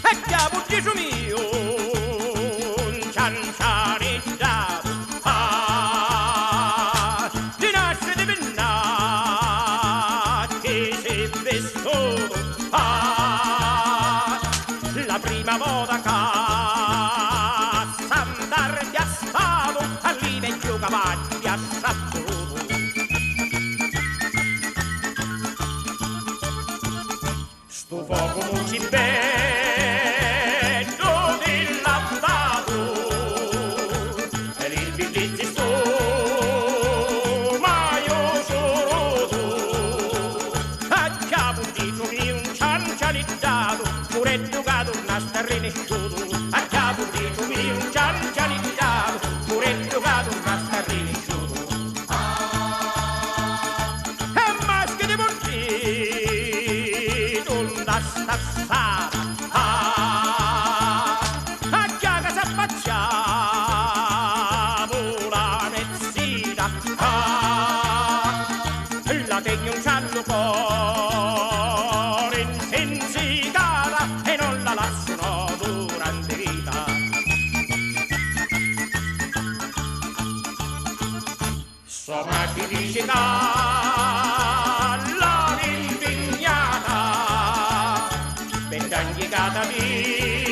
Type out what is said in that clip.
E chiamo Gesù mio, un ciancianeggiato, di nascere di penna, che si vestuto, la prima volta che Sant'Ardi è stato, lì vecchio cavalli a sapputo. Sto fuoco mucci bello dell'avvocato, e il biglietto sto, ma io sono tu. A capo di tu un ciancianeggiato, pure educato un astarrinesciuto. A capo di tu un ciancianeggiato, pure educato un astarrinesciuto. E maschi di portito, onda stassata, a chiaga s'affacciavo la mezzina, la tegno un ciallo cuore intensicata e non la lasciano durante vita. Sopra chi dice che l'ho impegnata, per tanti catavì